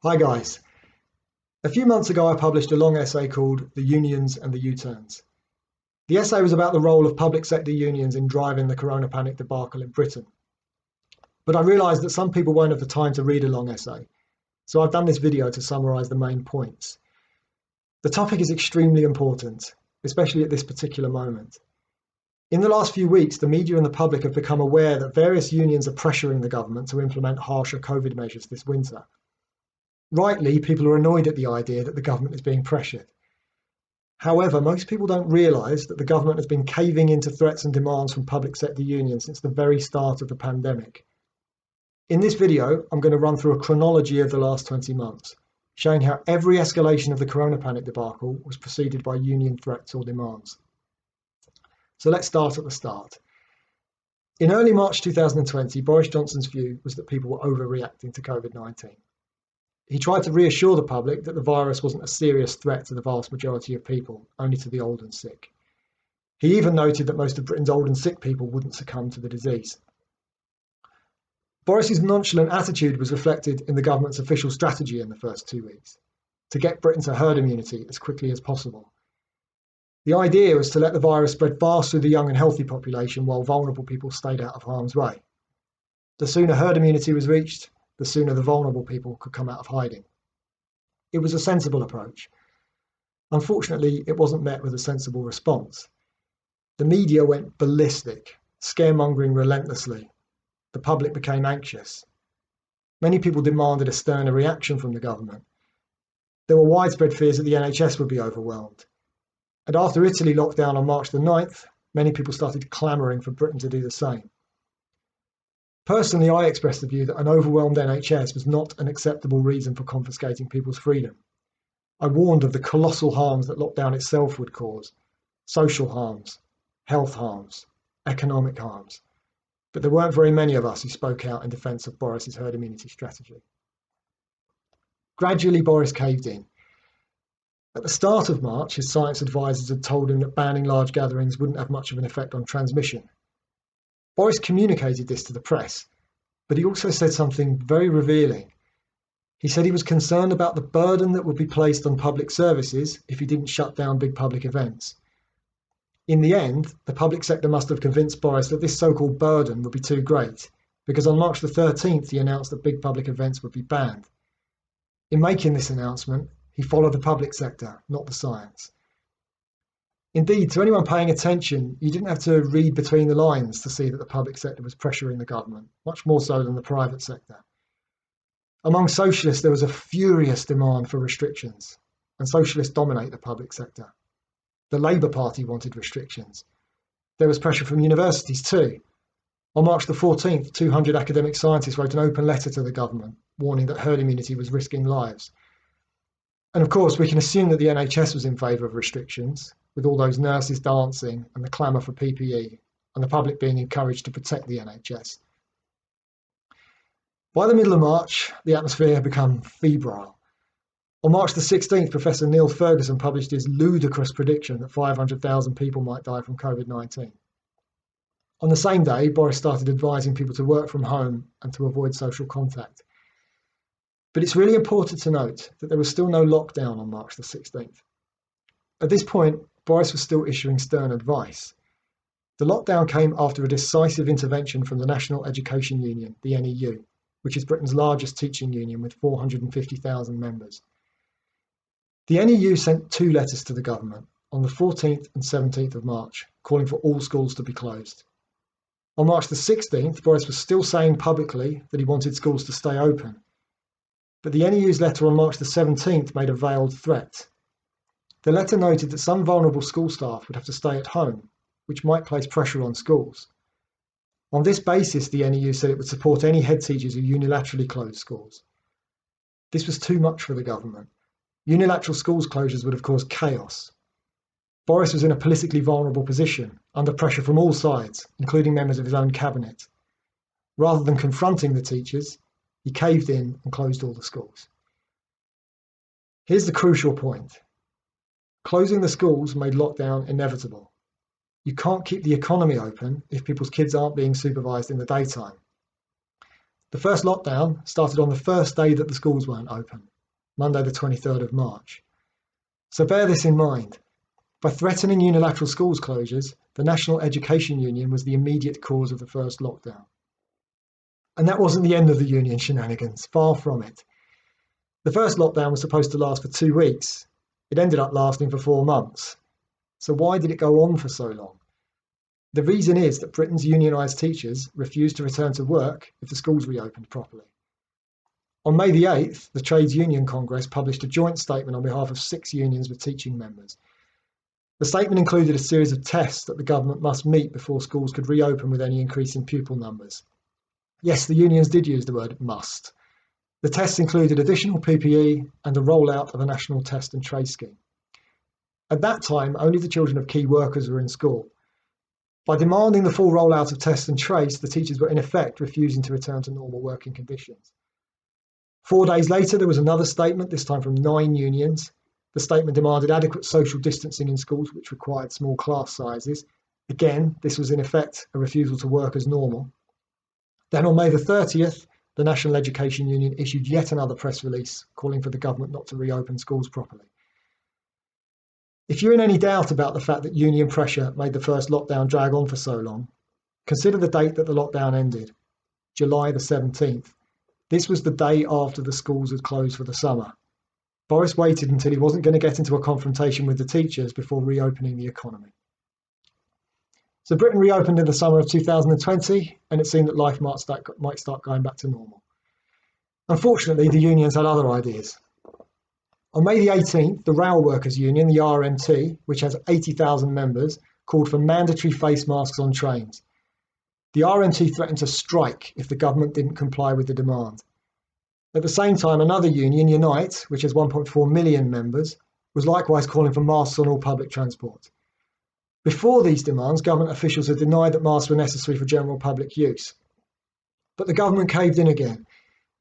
Hi guys. A few months ago, I published a long essay called The Unions and the U-Turns. The essay was about the role of public sector unions in driving the Coronapanic debacle in Britain. But I realised that some people won't have the time to read a long essay, so I've done this video to summarise the main points. The topic is extremely important, especially at this particular moment. In the last few weeks, the media and the public have become aware that various unions are pressuring the government to implement harsher COVID measures this winter. Rightly, people are annoyed at the idea that the government is being pressured. However, most people don't realise that the government has been caving into threats and demands from public sector unions since the very start of the pandemic. In this video, I'm going to run through a chronology of the last 20 months, showing how every escalation of the Coronapanic debacle was preceded by union threats or demands. So let's start at the start. In early March 2020, Boris Johnson's view was that people were overreacting to COVID-19. He tried to reassure the public that the virus wasn't a serious threat to the vast majority of people, only to the old and sick. He even noted that most of Britain's old and sick people wouldn't succumb to the disease. Boris's nonchalant attitude was reflected in the government's official strategy in the first 2 weeks, to get Britain to herd immunity as quickly as possible. The idea was to let the virus spread fast through the young and healthy population while vulnerable people stayed out of harm's way. The sooner herd immunity was reached, the sooner the vulnerable people could come out of hiding. It was a sensible approach. Unfortunately, it wasn't met with a sensible response. The media went ballistic, scaremongering relentlessly. The public became anxious. Many people demanded a sterner reaction from the government. There were widespread fears that the NHS would be overwhelmed. And after Italy locked down on March the 9th, many people started clamouring for Britain to do the same. Personally, I expressed the view that an overwhelmed NHS was not an acceptable reason for confiscating people's freedom. I warned of the colossal harms that lockdown itself would cause: social harms, health harms, economic harms. But there weren't very many of us who spoke out in defence of Boris's herd immunity strategy. Gradually, Boris caved in. At the start of March, his science advisors had told him that banning large gatherings wouldn't have much of an effect on transmission. Boris communicated this to the press, but he also said something very revealing. He said he was concerned about the burden that would be placed on public services if he didn't shut down big public events. In the end, the public sector must have convinced Boris that this so-called burden would be too great, because on March the 13th he announced that big public events would be banned. In making this announcement, he followed the public sector, not the science. Indeed, to anyone paying attention, you didn't have to read between the lines to see that the public sector was pressuring the government, much more so than the private sector. Among socialists, there was a furious demand for restrictions, and socialists dominate the public sector. The Labour Party wanted restrictions. There was pressure from universities too. On March the 14th, 200 academic scientists wrote an open letter to the government, warning that herd immunity was risking lives. And of course, we can assume that the NHS was in favour of restrictions, with all those nurses dancing and the clamour for PPE, and the public being encouraged to protect the NHS. By the middle of March, the atmosphere had become febrile. On March the 16th, Professor Neil Ferguson published his ludicrous prediction that 500,000 people might die from COVID-19. On the same day, Boris started advising people to work from home and to avoid social contact. But it's really important to note that there was still no lockdown on March the 16th. At this point, Boris was still issuing stern advice. The lockdown came after a decisive intervention from the National Education Union, the NEU, which is Britain's largest teaching union with 450,000 members. The NEU sent 2 letters to the government on the 14th and 17th of March, calling for all schools to be closed. On March the 16th, Boris was still saying publicly that he wanted schools to stay open. But the NEU's letter on March the 17th made a veiled threat. The letter noted that some vulnerable school staff would have to stay at home, which might place pressure on schools. On this basis, the NEU said it would support any head teachers who unilaterally closed schools. This was too much for the government. Unilateral schools closures would have caused chaos. Boris was in a politically vulnerable position, under pressure from all sides, including members of his own cabinet. Rather than confronting the teachers, he caved in and closed all the schools. Here's the crucial point. Closing the schools made lockdown inevitable. You can't keep the economy open if people's kids aren't being supervised in the daytime. The first lockdown started on the first day that the schools weren't open, Monday the 23rd of March. So bear this in mind. By threatening unilateral schools closures, the National Education Union was the immediate cause of the first lockdown. And that wasn't the end of the union shenanigans, far from it. The first lockdown was supposed to last for 2 weeks. It ended up lasting for 4 months. So why did it go on for so long? The reason is that Britain's unionised teachers refused to return to work if the schools reopened properly. On May the 8th, the Trades Union Congress published a joint statement on behalf of 6 unions with teaching members. The statement included a series of tests that the government must meet before schools could reopen with any increase in pupil numbers. Yes, the unions did use the word must. The tests included additional PPE and the rollout of a national test and trace scheme. At that time, only the children of key workers were in school. By demanding the full rollout of test and trace, the teachers were in effect refusing to return to normal working conditions. 4 days later, there was another statement, this time from 9 unions. The statement demanded adequate social distancing in schools, which required small class sizes. Again, this was in effect a refusal to work as normal. Then on May the 30th, the National Education Union issued yet another press release calling for the government not to reopen schools properly. If you're in any doubt about the fact that union pressure made the first lockdown drag on for so long, consider the date that the lockdown ended, July the 17th. This was the day after the schools had closed for the summer. Boris waited until he wasn't going to get into a confrontation with the teachers before reopening the economy. So Britain reopened in the summer of 2020, and it seemed that life might start going back to normal. Unfortunately, the unions had other ideas. On May the 18th, the Rail Workers Union, the RMT, which has 80,000 members, called for mandatory face masks on trains. The RMT threatened to strike if the government didn't comply with the demand. At the same time, another union, Unite, which has 1.4 million members, was likewise calling for masks on all public transport. Before these demands, government officials had denied that masks were necessary for general public use. But the government caved in again.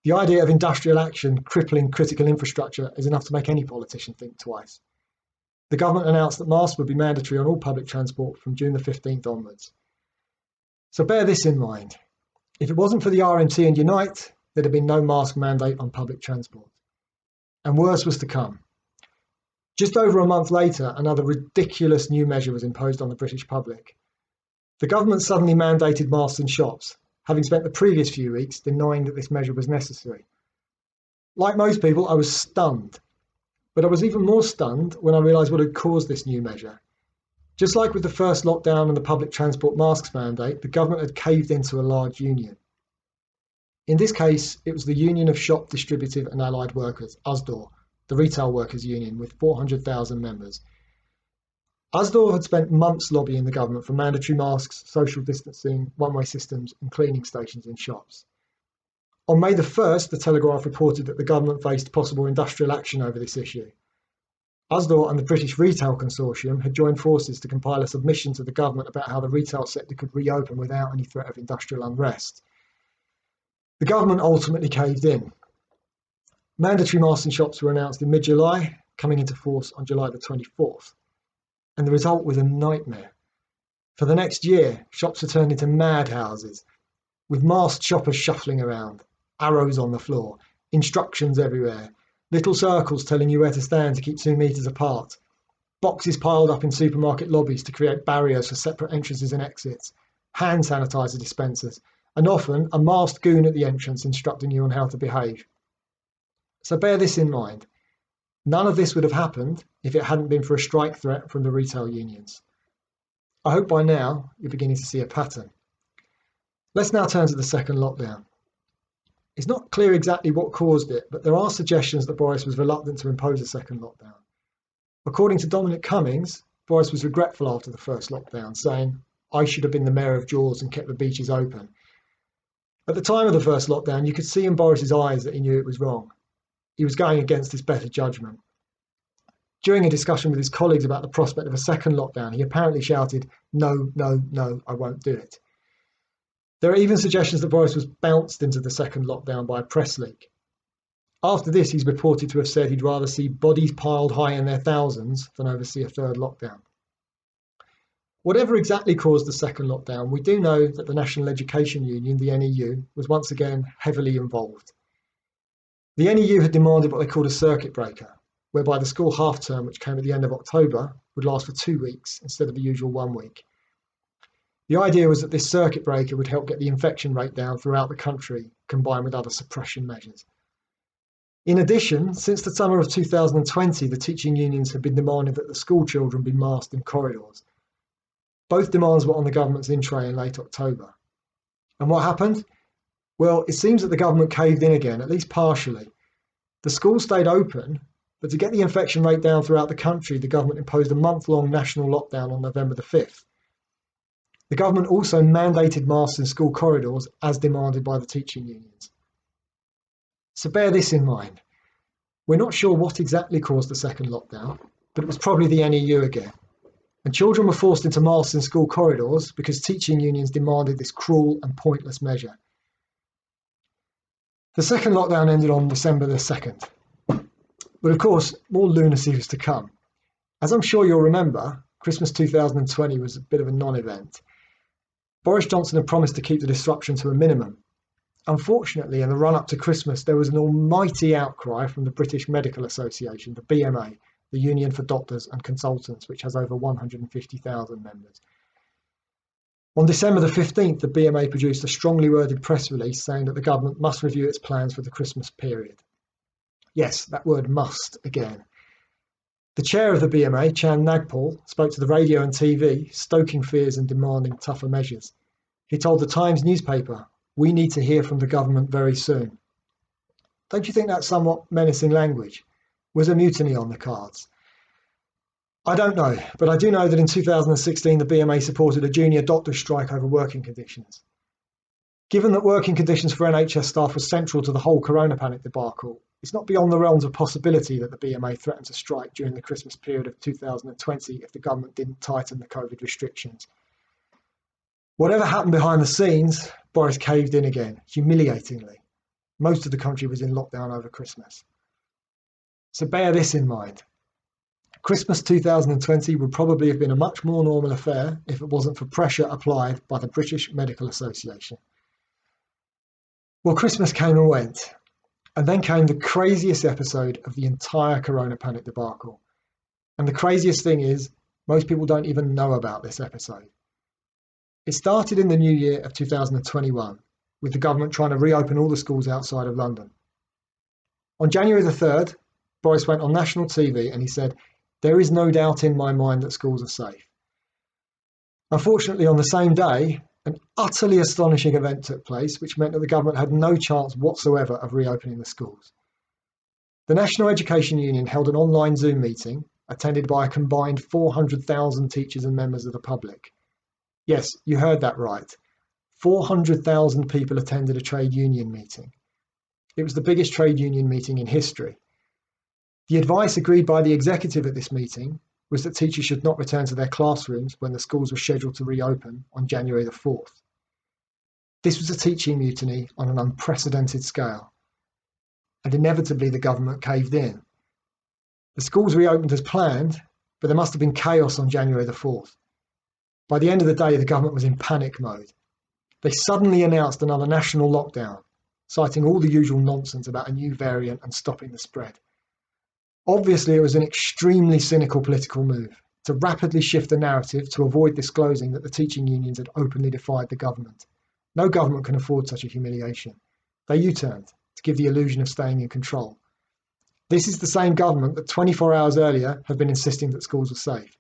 The idea of industrial action crippling critical infrastructure is enough to make any politician think twice. The government announced that masks would be mandatory on all public transport from June the 15th onwards. So bear this in mind. If it wasn't for the RMT and Unite, there'd have been no mask mandate on public transport. And worse was to come. Just over a month later, another ridiculous new measure was imposed on the British public. The government suddenly mandated masks in shops, having spent the previous few weeks denying that this measure was necessary. Like most people, I was stunned. But I was even more stunned when I realised what had caused this new measure. Just like with the first lockdown and the public transport masks mandate, the government had caved into a large union. In this case, it was the Union of Shop Distributive and Allied Workers, USDAW, the retail workers union with 400,000 members. USDAW had spent months lobbying the government for mandatory masks, social distancing, one-way systems and cleaning stations in shops. On May the 1st, the Telegraph reported that the government faced possible industrial action over this issue. USDAW and the British Retail Consortium had joined forces to compile a submission to the government about how the retail sector could reopen without any threat of industrial unrest. The government ultimately caved in. Mandatory masks in shops were announced in mid-July, coming into force on July the 24th. And the result was a nightmare. For the next year, shops were turned into madhouses, with masked shoppers shuffling around, arrows on the floor, instructions everywhere, little circles telling you where to stand to keep 2 meters apart, boxes piled up in supermarket lobbies to create barriers for separate entrances and exits, hand sanitizer dispensers, and often a masked goon at the entrance instructing you on how to behave. So bear this in mind. None of this would have happened if it hadn't been for a strike threat from the retail unions. I hope by now you're beginning to see a pattern. Let's now turn to the second lockdown. It's not clear exactly what caused it, but there are suggestions that Boris was reluctant to impose a second lockdown. According to Dominic Cummings, Boris was regretful after the first lockdown, saying, "I should have been the mayor of Jaws and kept the beaches open." At the time of the first lockdown, you could see in Boris's eyes that he knew it was wrong. He was going against his better judgment. During a discussion with his colleagues about the prospect of a second lockdown, he apparently shouted, "No, no, no, I won't do it." There are even suggestions that Boris was bounced into the second lockdown by a press leak. After this, he's reported to have said he'd rather see bodies piled high in their thousands than oversee a third lockdown. Whatever exactly caused the second lockdown, we do know that the National Education Union, the NEU, was once again heavily involved. The NEU had demanded what they called a circuit breaker, whereby the school half term, which came at the end of October, would last for 2 weeks instead of the usual 1 week. The idea was that this circuit breaker would help get the infection rate down throughout the country, combined with other suppression measures. In addition, since the summer of 2020, the teaching unions had been demanding that the school children be masked in corridors. Both demands were on the government's in tray in late October. And what happened? Well, it seems that the government caved in again, at least partially. The schools stayed open, but to get the infection rate down throughout the country, the government imposed a month-long national lockdown on November the 5th. The government also mandated masks in school corridors as demanded by the teaching unions. So bear this in mind. We're not sure what exactly caused the second lockdown, but it was probably the NEU again. And children were forced into masks in school corridors because teaching unions demanded this cruel and pointless measure. The second lockdown ended on December the 2nd. But of course, more lunacy was to come. As I'm sure you'll remember, Christmas 2020 was a bit of a non-event. Boris Johnson had promised to keep the disruption to a minimum. Unfortunately, in the run-up to Christmas, there was an almighty outcry from the British Medical Association, the BMA, the Union for Doctors and Consultants, which has over 150,000 members. On December the 15th, the BMA produced a strongly worded press release saying that the government must review its plans for the Christmas period. Yes, that word must again. The chair of the BMA, Chan Nagpal, spoke to the radio and TV, stoking fears and demanding tougher measures. He told the Times newspaper, "We need to hear from the government very soon." Don't you think that's somewhat menacing language? Was a mutiny on the cards? I don't know, but I do know that in 2016 the BMA supported a junior doctor's strike over working conditions. Given that working conditions for NHS staff was central to the whole Coronapanic debacle, it's not beyond the realms of possibility that the BMA threatened to strike during the Christmas period of 2020 if the government didn't tighten the COVID restrictions. Whatever happened behind the scenes, Boris caved in again, humiliatingly. Most of the country was in lockdown over Christmas. So bear this in mind. Christmas 2020 would probably have been a much more normal affair if it wasn't for pressure applied by the British Medical Association. Well, Christmas came and went, and then came the craziest episode of the entire Coronapanic debacle. And the craziest thing is, most people don't even know about this episode. It started in the new year of 2021, with the government trying to reopen all the schools outside of London. On January the 3rd, Boris went on national TV and he said, "There is no doubt in my mind that schools are safe." Unfortunately, on the same day, an utterly astonishing event took place, which meant that the government had no chance whatsoever of reopening the schools. The National Education Union held an online Zoom meeting, attended by a combined 400,000 teachers and members of the public. Yes, you heard that right. 400,000 people attended a trade union meeting. It was the biggest trade union meeting in history. The advice agreed by the executive at this meeting was that teachers should not return to their classrooms when the schools were scheduled to reopen on January the 4th. This was a teaching mutiny on an unprecedented scale. And inevitably the government caved in. The schools reopened as planned, but there must have been chaos on January the 4th. By the end of the day, the government was in panic mode. They suddenly announced another national lockdown, citing all the usual nonsense about a new variant and stopping the spread. Obviously, it was an extremely cynical political move to rapidly shift the narrative to avoid disclosing that the teaching unions had openly defied the government. No government can afford such a humiliation. They U-turned to give the illusion of staying in control. This is the same government that 24 hours earlier had been insisting that schools were safe.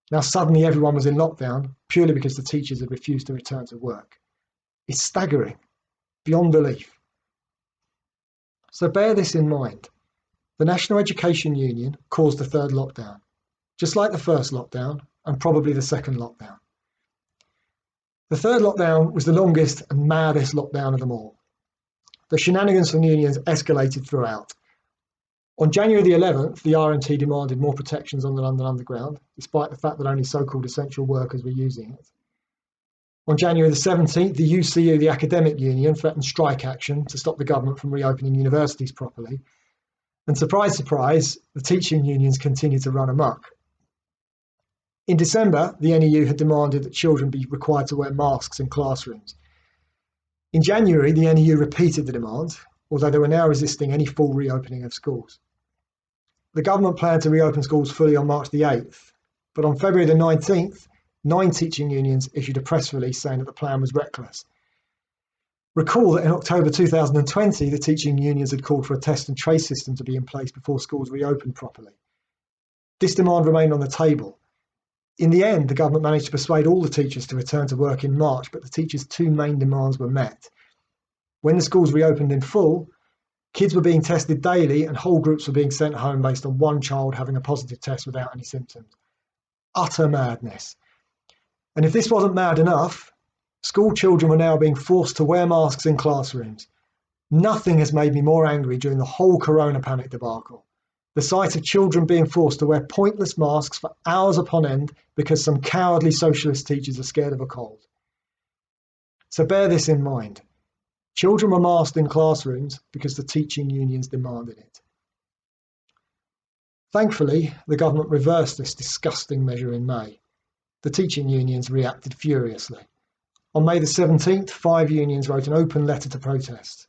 Now suddenly everyone was in lockdown purely because the teachers had refused to return to work. It's staggering, beyond belief. So bear this in mind. The National Education Union caused the third lockdown, just like the first lockdown and probably the second lockdown. The third lockdown was the longest and maddest lockdown of them all. The shenanigans from the unions escalated throughout. On January the 11th, the RMT demanded more protections on the London Underground, despite the fact that only so-called essential workers were using it. On January the 17th, the UCU, the academic union, threatened strike action to stop the government from reopening universities properly. And surprise, surprise, the teaching unions continued to run amok. In December, the NEU had demanded that children be required to wear masks in classrooms. In January, the NEU repeated the demand, although they were now resisting any full reopening of schools. The government planned to reopen schools fully on March the 8th, but on February the 19th, 9 teaching unions issued a press release saying that the plan was reckless. Recall that in October 2020, the teaching unions had called for a test and trace system to be in place before schools reopened properly. This demand remained on the table. In the end, the government managed to persuade all the teachers to return to work in March, but the teachers' 2 main demands were met. When the schools reopened in full, kids were being tested daily and whole groups were being sent home based on one child having a positive test without any symptoms. Utter madness. And if this wasn't mad enough, school children were now being forced to wear masks in classrooms. Nothing has made me more angry during the whole Coronapanic debacle. The sight of children being forced to wear pointless masks for hours upon end because some cowardly socialist teachers are scared of a cold. So bear this in mind. Children were masked in classrooms because the teaching unions demanded it. Thankfully, the government reversed this disgusting measure in May. The teaching unions reacted furiously. On May the 17th, 5 unions wrote an open letter to protest.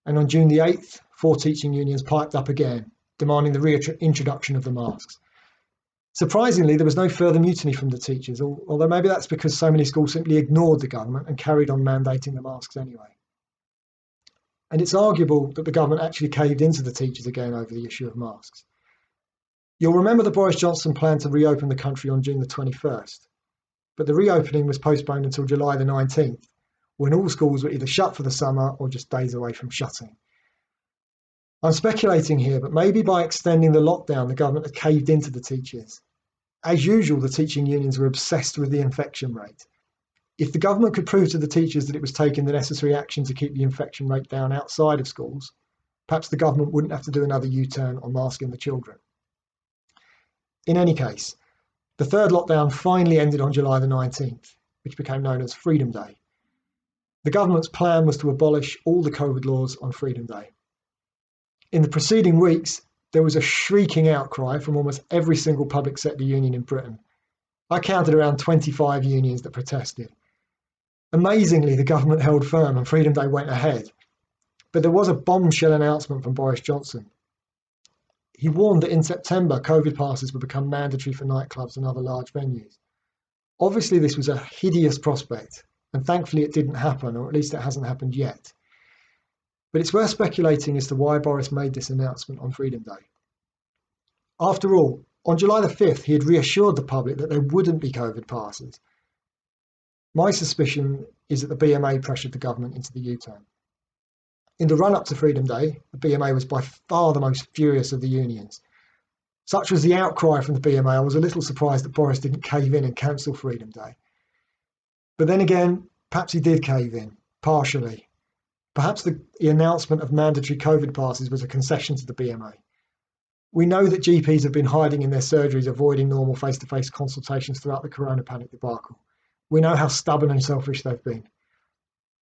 And on June the 8th, 4 teaching unions piped up again, demanding the reintroduction of the masks. Surprisingly, there was no further mutiny from the teachers, although maybe that's because so many schools simply ignored the government and carried on mandating the masks anyway. And it's arguable that the government actually caved into the teachers again over the issue of masks. You'll remember that Boris Johnson planned to reopen the country on June the 21st, but the reopening was postponed until July the 19th, when all schools were either shut for the summer or just days away from shutting. I'm speculating here, but maybe by extending the lockdown, the government had caved into the teachers. As usual, the teaching unions were obsessed with the infection rate. If the government could prove to the teachers that it was taking the necessary action to keep the infection rate down outside of schools, perhaps the government wouldn't have to do another U-turn on masking the children. In any case, the third lockdown finally ended on July the 19th, which became known as Freedom Day. The government's plan was to abolish all the COVID laws on Freedom Day. In the preceding weeks, there was a shrieking outcry from almost every single public sector union in Britain. I counted around 25 unions that protested. Amazingly, the government held firm and Freedom Day went ahead. But there was a bombshell announcement from Boris Johnson. He warned that in September, COVID passes would become mandatory for nightclubs and other large venues. Obviously, this was a hideous prospect, and thankfully it didn't happen, or at least it hasn't happened yet. But it's worth speculating as to why Boris made this announcement on Freedom Day. After all, on July the 5th, he had reassured the public that there wouldn't be COVID passes. My suspicion is that the BMA pressured the government into the U-turn. In the run-up to Freedom Day, the BMA was by far the most furious of the unions. Such was the outcry from the BMA, I was a little surprised that Boris didn't cave in and cancel Freedom Day. But then again, perhaps he did cave in, partially. Perhaps the announcement of mandatory COVID passes was a concession to the BMA. We know that GPs have been hiding in their surgeries, avoiding normal face-to-face consultations throughout the Coronapanic debacle. We know how stubborn and selfish they've been.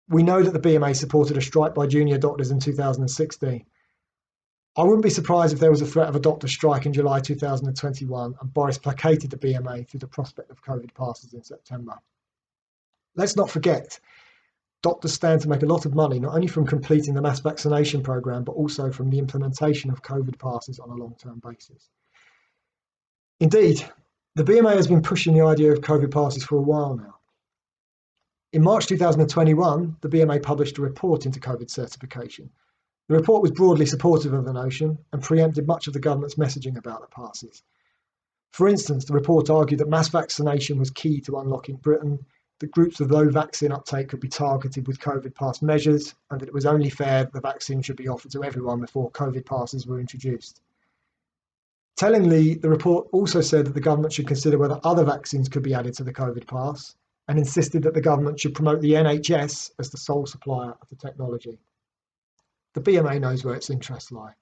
We know that the BMA supported a strike by junior doctors in 2016. I wouldn't be surprised if there was a threat of a doctor strike in July 2021 and Boris placated the BMA through the prospect of COVID passes in September. Let's not forget, doctors stand to make a lot of money, not only from completing the mass vaccination programme, but also from the implementation of COVID passes on a long-term basis. Indeed, the BMA has been pushing the idea of COVID passes for a while now. In March 2021, the BMA published a report into COVID certification. The report was broadly supportive of the notion and preempted much of the government's messaging about the passes. For instance, the report argued that mass vaccination was key to unlocking Britain, that groups with low vaccine uptake could be targeted with COVID pass measures, and that it was only fair that the vaccine should be offered to everyone before COVID passes were introduced. Tellingly, the report also said that the government should consider whether other vaccines could be added to the COVID pass, and insisted that the government should promote the NHS as the sole supplier of the technology. The BMA knows where its interests lie.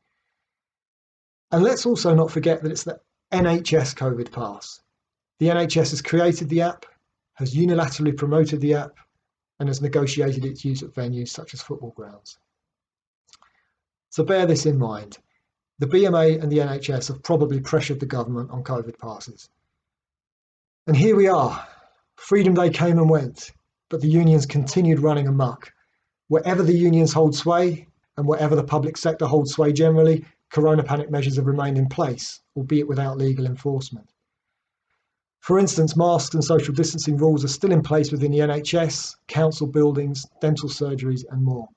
And let's also not forget that it's the NHS COVID pass. The NHS has created the app, has unilaterally promoted the app, and has negotiated its use at venues such as football grounds. So bear this in mind. The BMA and the NHS have probably pressured the government on COVID passes. And here we are. Freedom Day came and went, but the unions continued running amok. Wherever the unions hold sway, and whatever the public sector holds sway generally, Coronapanic measures have remained in place, albeit without legal enforcement. For instance, masks and social distancing rules are still in place within the NHS, council buildings, dental surgeries, and more.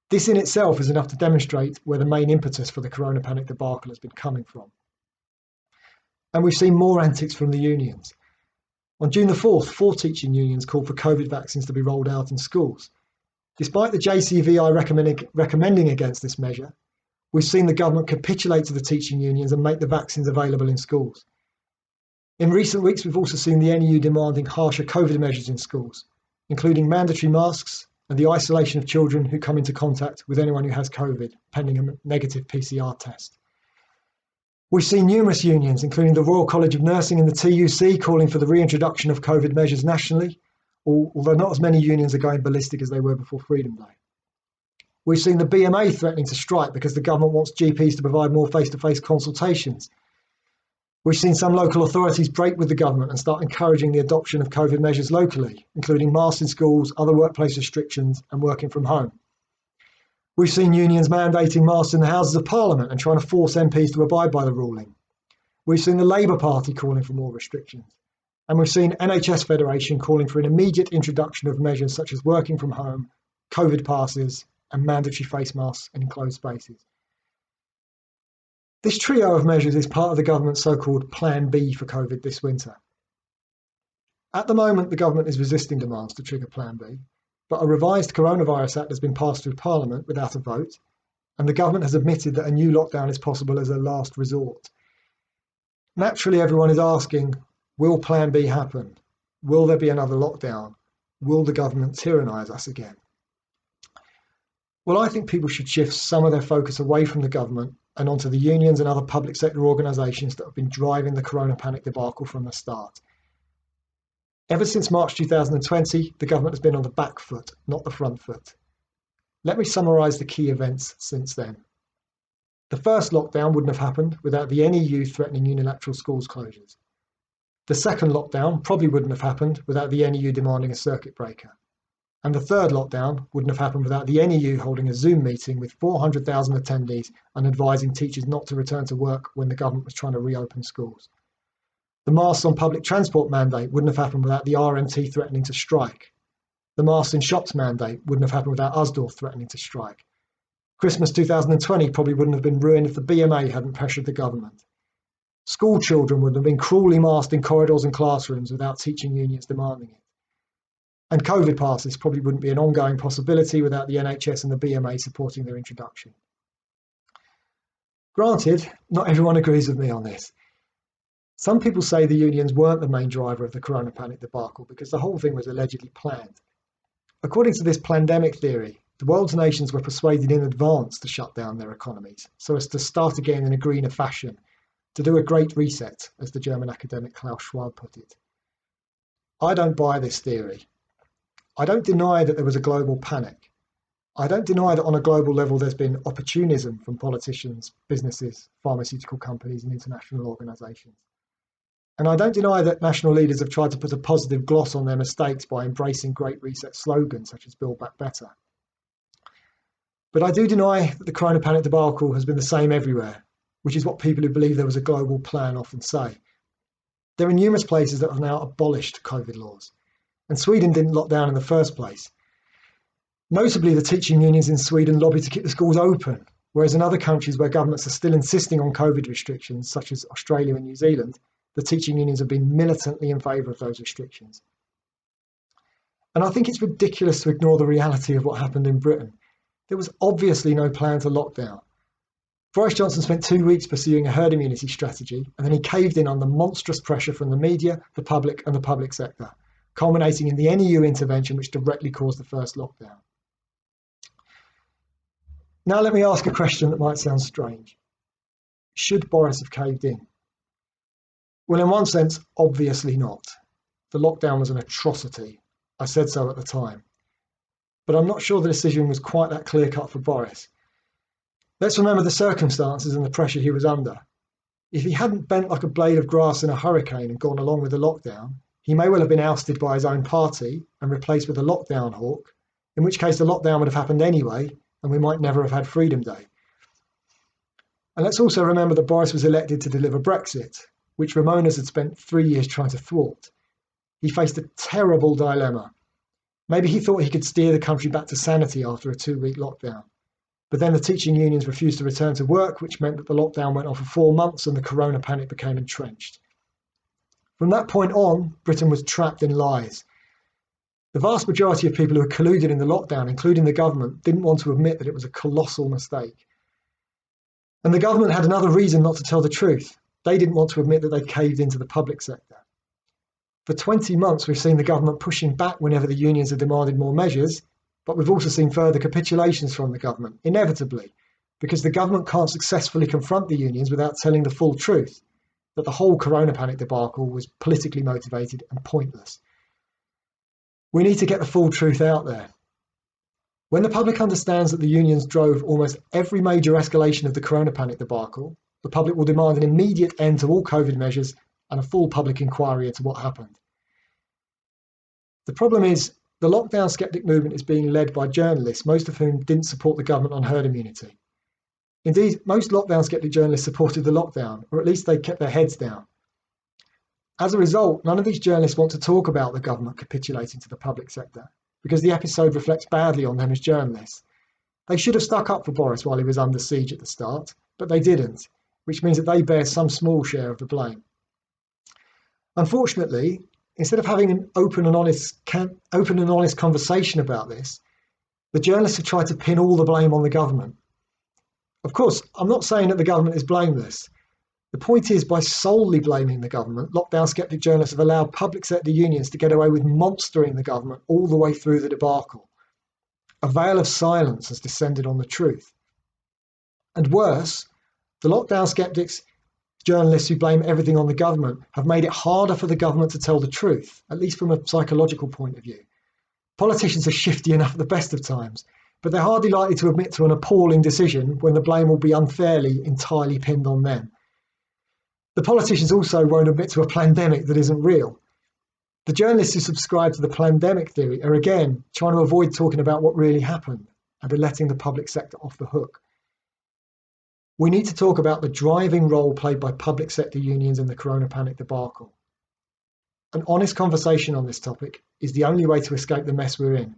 This in itself is enough to demonstrate where the main impetus for the Coronapanic debacle has been coming from. And we've seen more antics from the unions. On June the 4th, 4 teaching unions called for COVID vaccines to be rolled out in schools. Despite the JCVI recommending against this measure, we've seen the government capitulate to the teaching unions and make the vaccines available in schools. In recent weeks, we've also seen the NEU demanding harsher COVID measures in schools, including mandatory masks and the isolation of children who come into contact with anyone who has COVID, pending a negative PCR test. We've seen numerous unions, including the Royal College of Nursing and the TUC, calling for the reintroduction of COVID measures nationally, although not as many unions are going ballistic as they were before Freedom Day. We've seen the BMA threatening to strike because the government wants GPs to provide more face-to-face consultations. We've seen some local authorities break with the government and start encouraging the adoption of COVID measures locally, including masks in schools, other workplace restrictions, and working from home. We've seen unions mandating masks in the Houses of Parliament and trying to force MPs to abide by the ruling. We've seen the Labour Party calling for more restrictions. And we've seen NHS Federation calling for an immediate introduction of measures such as working from home, COVID passes, and mandatory face masks in enclosed spaces. This trio of measures is part of the government's so-called Plan B for COVID this winter. At the moment, the government is resisting demands to trigger Plan B, but a revised Coronavirus Act has been passed through Parliament without a vote, and the government has admitted that a new lockdown is possible as a last resort. Naturally, everyone is asking, will Plan B happen? Will there be another lockdown? Will the government tyrannise us again? Well, I think people should shift some of their focus away from the government and onto the unions and other public sector organisations that have been driving the Coronapanic debacle from the start. Ever since March 2020, the government has been on the back foot, not the front foot. Let me summarise the key events since then. The first lockdown wouldn't have happened without the NEU threatening unilateral schools closures. The second lockdown probably wouldn't have happened without the NEU demanding a circuit breaker. And the third lockdown wouldn't have happened without the NEU holding a Zoom meeting with 400,000 attendees and advising teachers not to return to work when the government was trying to reopen schools. The masks on public transport mandate wouldn't have happened without the RMT threatening to strike. The masks in shops mandate wouldn't have happened without Usdaw threatening to strike. Christmas 2020 probably wouldn't have been ruined if the BMA hadn't pressured the government. School children wouldn't have been cruelly masked in corridors and classrooms without teaching unions demanding it. And COVID passes probably wouldn't be an ongoing possibility without the NHS and the BMA supporting their introduction. Granted, not everyone agrees with me on this. Some people say the unions weren't the main driver of the Coronapanic debacle because the whole thing was allegedly planned. According to this plandemic theory, the world's nations were persuaded in advance to shut down their economies so as to start again in a greener fashion, to do a great reset, as the German academic Klaus Schwab put it. I don't buy this theory. I don't deny that there was a global panic. I don't deny that on a global level there's been opportunism from politicians, businesses, pharmaceutical companies and international organisations. And I don't deny that national leaders have tried to put a positive gloss on their mistakes by embracing Great Reset slogans such as Build Back Better. But I do deny that the Coronapanic debacle has been the same everywhere, which is what people who believe there was a global plan often say. There are numerous places that have now abolished COVID laws, and Sweden didn't lock down in the first place. Notably, the teaching unions in Sweden lobbied to keep the schools open, whereas in other countries where governments are still insisting on COVID restrictions, such as Australia and New Zealand, the teaching unions have been militantly in favour of those restrictions. And I think it's ridiculous to ignore the reality of what happened in Britain. There was obviously no plan to lock down. Boris Johnson spent 2 weeks pursuing a herd immunity strategy, and then he caved in under monstrous pressure from the media, the public and the public sector, culminating in the NEU intervention which directly caused the first lockdown. Now let me ask a question that might sound strange. Should Boris have caved in? Well, in one sense, obviously not. The lockdown was an atrocity. I said so at the time. But I'm not sure the decision was quite that clear-cut for Boris. Let's remember the circumstances and the pressure he was under. If he hadn't bent like a blade of grass in a hurricane and gone along with the lockdown, he may well have been ousted by his own party and replaced with a lockdown hawk, in which case the lockdown would have happened anyway, and we might never have had Freedom Day. And let's also remember that Boris was elected to deliver Brexit, which Ramonas had spent 3 years trying to thwart. He faced a terrible dilemma. Maybe he thought he could steer the country back to sanity after a 2-week lockdown. But then the teaching unions refused to return to work, which meant that the lockdown went on for 4 months and the corona panic became entrenched. From that point on, Britain was trapped in lies. The vast majority of people who were colluded in the lockdown, including the government, didn't want to admit that it was a colossal mistake. And the government had another reason not to tell the truth. They didn't want to admit that they caved into the public sector. For 20 months, we've seen the government pushing back whenever the unions have demanded more measures, but we've also seen further capitulations from the government, inevitably, because the government can't successfully confront the unions without telling the full truth, that the whole Coronapanic debacle was politically motivated and pointless. We need to get the full truth out there. When the public understands that the unions drove almost every major escalation of the Coronapanic debacle, the public will demand an immediate end to all COVID measures and a full public inquiry into what happened. The problem is, the lockdown skeptic movement is being led by journalists, most of whom didn't support the government on herd immunity. Indeed, most lockdown skeptic journalists supported the lockdown, or at least they kept their heads down. As a result, none of these journalists want to talk about the government capitulating to the public sector, because the episode reflects badly on them as journalists. They should have stuck up for Boris while he was under siege at the start, but they didn't, which means that they bear some small share of the blame. Unfortunately, instead of having an open and honest conversation about this, the journalists have tried to pin all the blame on the government. Of course, I'm not saying that the government is blameless. The point is, by solely blaming the government, lockdown skeptic journalists have allowed public sector unions to get away with monstering the government all the way through the debacle. A veil of silence has descended on the truth. And worse, the lockdown skeptics journalists who blame everything on the government have made it harder for the government to tell the truth, at least from a psychological point of view. Politicians are shifty enough at the best of times, but they're hardly likely to admit to an appalling decision when the blame will be unfairly entirely pinned on them. The politicians also won't admit to a pandemic that isn't real. The journalists who subscribe to the pandemic theory are again trying to avoid talking about what really happened and are letting the public sector off the hook. We need to talk about the driving role played by public sector unions in the Coronapanic debacle. An honest conversation on this topic is the only way to escape the mess we're in.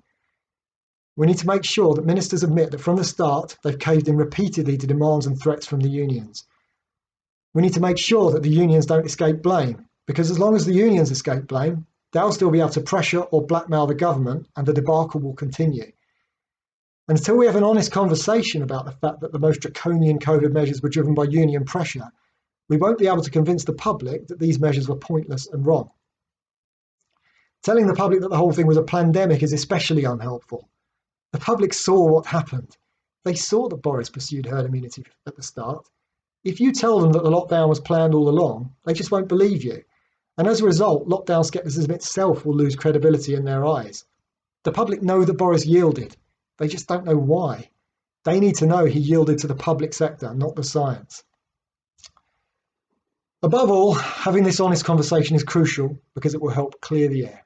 We need to make sure that ministers admit that from the start they've caved in repeatedly to demands and threats from the unions. We need to make sure that the unions don't escape blame, because as long as the unions escape blame, they'll still be able to pressure or blackmail the government and the debacle will continue. And until we have an honest conversation about the fact that the most draconian COVID measures were driven by union pressure, we won't be able to convince the public that these measures were pointless and wrong. Telling the public that the whole thing was a pandemic is especially unhelpful. The public saw what happened. They saw that Boris pursued herd immunity at the start. If you tell them that the lockdown was planned all along, they just won't believe you. And as a result, lockdown skepticism itself will lose credibility in their eyes. The public know that Boris yielded. They just don't know why. They need to know he yielded to the public sector, not the science. Above all, having this honest conversation is crucial because it will help clear the air.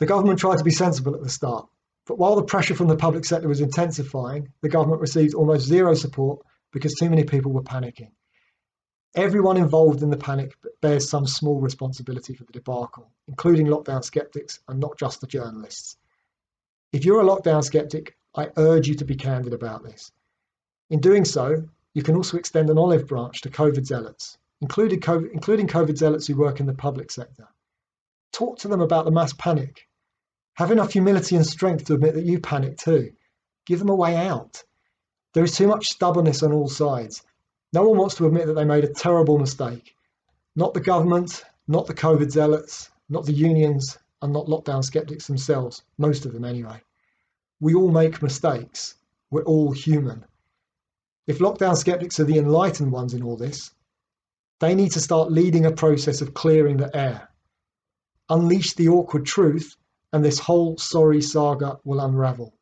The government tried to be sensible at the start, but while the pressure from the public sector was intensifying, the government received almost zero support because too many people were panicking. Everyone involved in the panic bears some small responsibility for the debacle, including lockdown skeptics and not just the journalists. If you're a lockdown skeptic, I urge you to be candid about this. In doing so, you can also extend an olive branch to COVID zealots, including COVID zealots who work in the public sector. Talk to them about the mass panic. Have enough humility and strength to admit that you panicked too. Give them a way out. There is too much stubbornness on all sides. No one wants to admit that they made a terrible mistake. Not the government, not the COVID zealots, not the unions, and not lockdown skeptics themselves, most of them anyway. We all make mistakes. We're all human. If lockdown skeptics are the enlightened ones in all this, they need to start leading a process of clearing the air. Unleash the awkward truth, and this whole sorry saga will unravel.